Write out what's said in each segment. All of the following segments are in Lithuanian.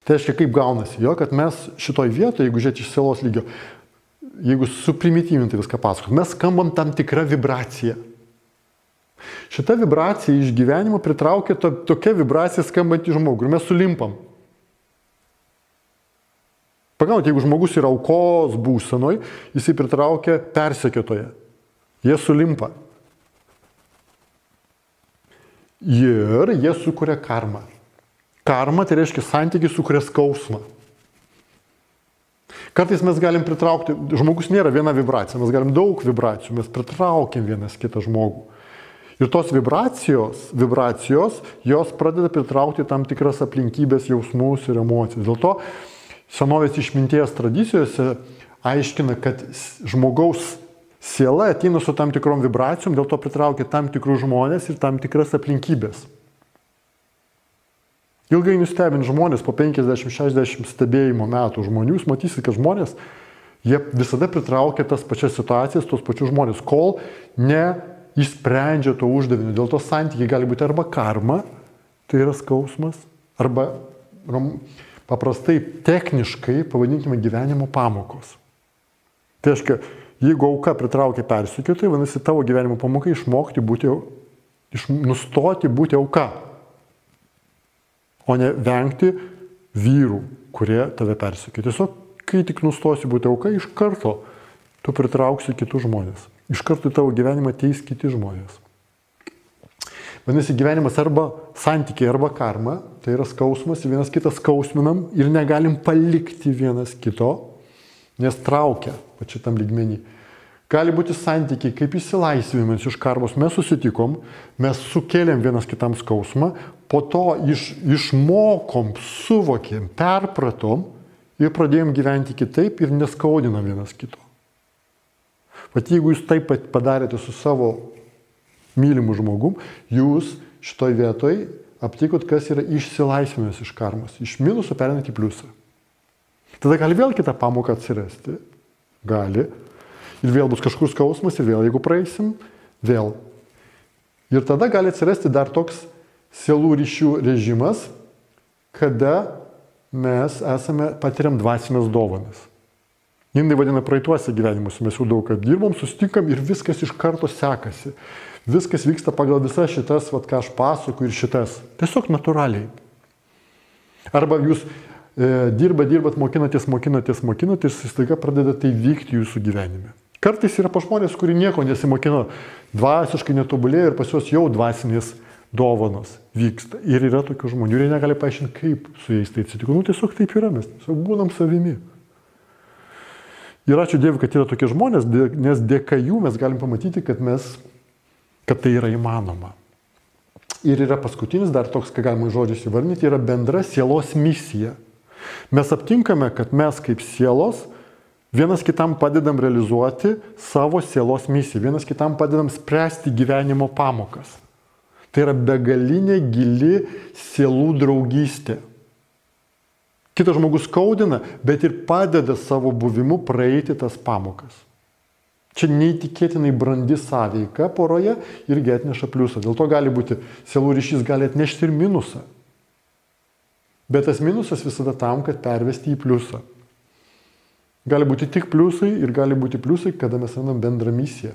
Tai reiškia, kaip gaunasi jo, kad mes šitoj vietoje, jeigu žiūrėti iš sielos lygio, jeigu suprimityvinti viską pasakot, mes skambam tam tikrą vibraciją. Šita vibracija iš gyvenimo pritraukia tokia vibracija skambantį žmogų ir mes sulimpam. Pagaunat, jeigu žmogus yra aukos būsenoj, jisai pritraukia persekiotoją. Jie sulimpa. Ir jie sukuria karmą. Karma tai reiškia santykį sukuria skausmą. Kartais mes galim pritraukti, žmogus nėra viena vibracija, mes galim daug vibracijų, mes pritraukiam vienas kitą žmogų. Ir tos vibracijos, jos pradeda pritraukti tam tikras aplinkybės, jausmus ir emocijas. Dėl to senovės išminties tradicijose aiškina, kad žmogaus siela ateina su tam tikrom vibracijom, dėl to pritraukia tam tikrus žmonės ir tam tikras aplinkybės. Ilgai nustebint žmonės po 50-60 stebėjimo metų žmonių, jūs matysite, kad žmonės, jie visada pritraukia tas pačias situacijas, tos pačius žmonės, kol neišsprendžia to uždavinio. Dėl to santykiai gali būti arba karma, tai yra skausmas, arba paprastai techniškai, pavadinkime, gyvenimo pamokos. Tai reiškia, jeigu auka pritraukia persekiotoją, vadinasi, tavo gyvenimo pamoka nustoti būti auka, o ne vengti vyrų, kurie tave persekioja. Tiesiog, kai tik nustosi būti auka, iš karto tu pritrauksi kitus žmonės. Iš karto į tavo gyvenimą ateis kiti žmonės. Vadinasi, gyvenimas arba santykiai, arba karma, tai yra skausmas, vienas kitą skausminam ir negalim palikti vienas kito, nes traukia pačiam lygmenį. Gali būti santykiai kaip išsilaisvinimas iš karmos. Mes susitikom, mes sukėlėm vienas kitam skausmą, po to išmokom, suvokėm, perpratom ir pradėjom gyventi kitaip ir neskaudinam vienas kito. Vat jeigu jūs taip padarėte su savo mylimu žmogum, jūs šitoj vietoj aptikot, kas yra išsilaisvinimas iš karmos. Iš minusų pereinat į pliusą. Tada gali vėl kitą pamoką atsirasti. Gali. Ir vėl bus kažkur skausmas, ir vėl, jeigu praeisim, vėl. Ir tada gali atsirasti dar toks sielų ryšių režimas, kada mes patiriam dvasinės dovanas. Indai vadina praeituose gyvenimuose, mes jau daug kad dirbom, susitinkam ir viskas iš karto sekasi. Viskas vyksta pagal visas šitas, ką aš pasakoju, ir šitas. Tiesiog natūraliai. Arba jūs dirbat, mokinatės ir staiga pradeda tai vykti jūsų gyvenime. Kartais yra pa žmonės, kurie nieko nesimokino, dvasiškai netobulėjo ir pas juos jau dvasinės dovanos vyksta. Ir yra tokių žmonių, ir jie negali paaiškinti, kaip su jais tai atsitiko. Tiesiog taip yra, mes tiesiog būnam savimi. Ir ačiū Dievui, kad yra tokie žmonės, nes dėka jų mes galim pamatyti, kad tai yra įmanoma. Ir yra paskutinis, dar toks, ką galima žodžiais įvardinti, yra bendra sielos misija. Mes aptinkame, kad mes kaip sielos vienas kitam padedam realizuoti savo sielos misiją, vienas kitam padedam spręsti gyvenimo pamokas. Tai yra begalinė gili sielų draugystė. Kitas žmogus skaudina, bet ir padeda savo buvimu praeiti tas pamokas. Čia neįtikėtinai brandi sąveika poroje irgi atneša pliusą. Dėl to gali būti, sielų ryšys gali atnešti ir minusą. Bet tas minusas visada tam, kad pervesti į pliusą. Gali būti tik pliusai ir gali būti pliusai, kada mes randam bendrą misiją.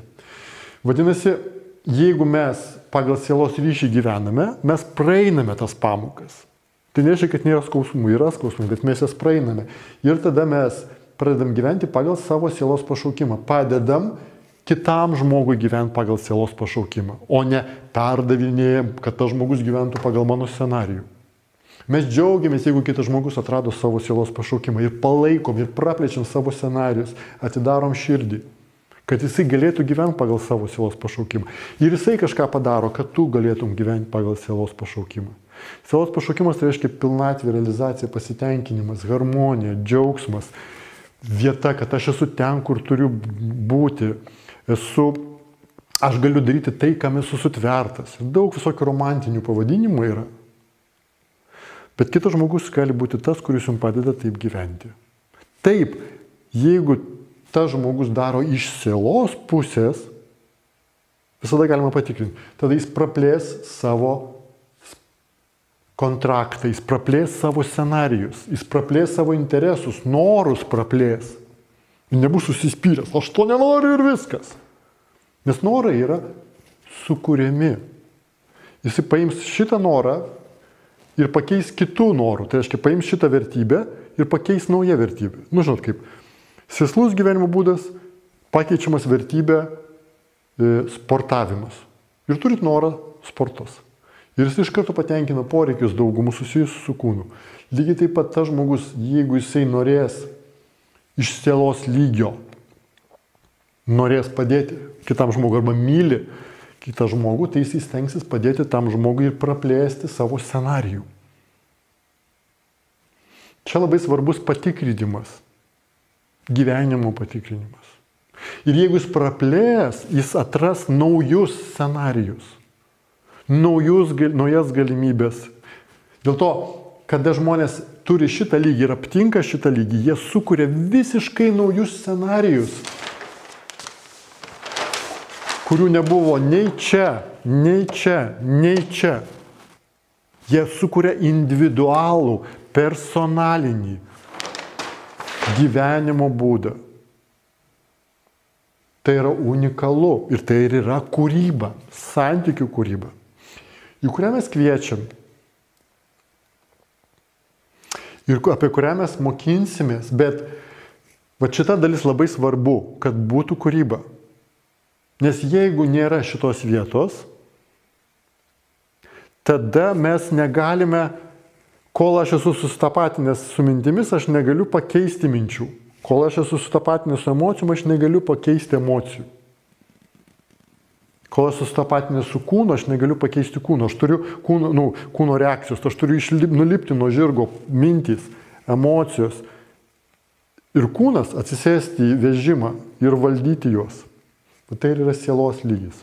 Vadinasi, jeigu mes pagal sielos ryšį gyvename, mes praeiname tas pamokas. Tai nereiškia, kad nėra skausmų, yra skausmų, bet mes jas praeiname. Ir tada mes pradedam gyventi pagal savo sielos pašaukimą. Padedam kitam žmogui gyventi pagal sielos pašaukimą, o ne perdavinėjam, kad tas žmogus gyventų pagal mano scenarijų. Mes džiaugiamės, jeigu kitas žmogus atrado savo sielos pašaukimą ir palaikom, ir praplečiam savo scenarijus, atidarom širdį, kad jisai galėtų gyventi pagal savo sielos pašaukimą. Ir jisai kažką padaro, kad tu galėtum gyventi pagal sielos pašaukimą. Sielos pašaukimas tai reiškia pilnatvė, realizacija, pasitenkinimas, harmonija, džiaugsmas, vieta, kad aš esu ten, kur turiu būti, aš galiu daryti tai, kam esu sutvertas. Daug visokių romantinių pavadinimų yra. Bet kitas žmogus gali būti tas, kuris jums padeda taip gyventi. Taip, jeigu tas žmogus daro iš sielos pusės, visada galima patikrinti. Tada jis praplės savo kontraktą, jis praplės savo scenarijus, jis praplės savo interesus, norus praplės. Ir nebus susispyręs, aš to nenoriu ir viskas. Nes norai yra sukūriami. Jis paims šitą norą ir pakeis kitų norų. Tai reiškia, paims šitą vertybę ir pakeis naują vertybę. Nu, žinot kaip, sėslus gyvenimo būdas pakeičiamas vertybė sportavimas. Ir turit norą sportas. Ir jis iš karto patenkina poreikius daugumų susijusių su kūnu. Lygiai taip pat tas žmogus, jeigu jisai norės iš sielos lygio, norės padėti kitam žmogui arba myli kitą žmogų, tai jis stengsis padėti tam žmogui ir praplėsti savo scenarijų. Čia labai svarbus patikrinimas, gyvenimo patikrinimas. Ir jeigu jis praplės, jis atras naujus scenarijus, naujas galimybės. Dėl to, kada žmonės turi šitą lygį ir aptinka šitą lygį, jie sukuria visiškai naujus scenarijus, kurių nebuvo nei čia, nei čia, nei čia. Jie sukuria individualų, personalinį gyvenimo būdą. Tai yra unikalu ir tai ir yra kūryba, santykių kūryba, į kurią mes kviečiam ir apie kurią mes mokinsimės, bet va šita dalis labai svarbu, kad būtų kūryba. Nes jeigu nėra šitos vietos, tada mes negalime, kol aš esu susitapatinęs su mintimis, aš negaliu pakeisti minčių. Kol aš esu susitapatinęs su emocijom, aš negaliu pakeisti emocijų. Kol aš susitapatinęs su kūnu, aš negaliu pakeisti kūno. Aš turiu kūno reakcijos, aš turiu nulipti nuo žirgo mintys, emocijos. Ir kūnas atsisėsti į vežimą ir valdyti juos. Tai yra sielos lygis.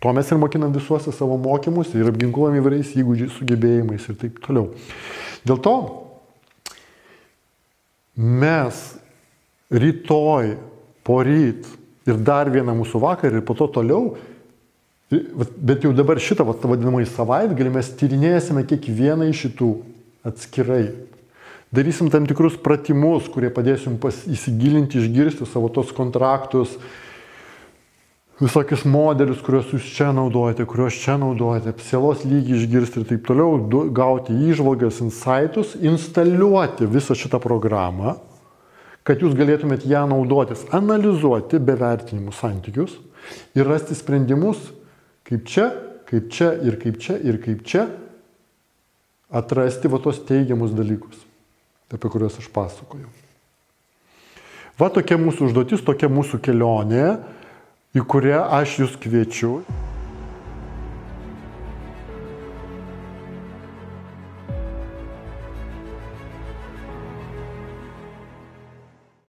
To mes ir mokinam visuose savo mokymus ir apginkluojam įvairiais įgūdžiais, sugebėjimais ir taip toliau. Dėl to mes rytoj, poryt ir dar vieną mūsų vakarą ir po to toliau, bet jau dabar šitą vadinamąjį savaitgalį mes tyrinėsime kiekvieną iš šitų atskirai. Darysim tam tikrus pratimus, kurie padės jums įsigilinti, išgirsti savo tos kontraktus, visokius modelius, kuriuos jūs čia naudojate, kuriuos čia naudojate, sielos lygį išgirsti ir taip toliau, gauti įžvalgas, insightus, instaliuoti visą šitą programą, kad jūs galėtumėt ją naudotis, analizuoti be vertinimų santykius ir rasti sprendimus, kaip čia ir kaip čia ir kaip čia atrasti va tos teigiamus dalykus, apie kuriuos aš pasakoju. Va tokia mūsų užduotis, tokia mūsų kelionė, į kurią aš jūs kviečiu.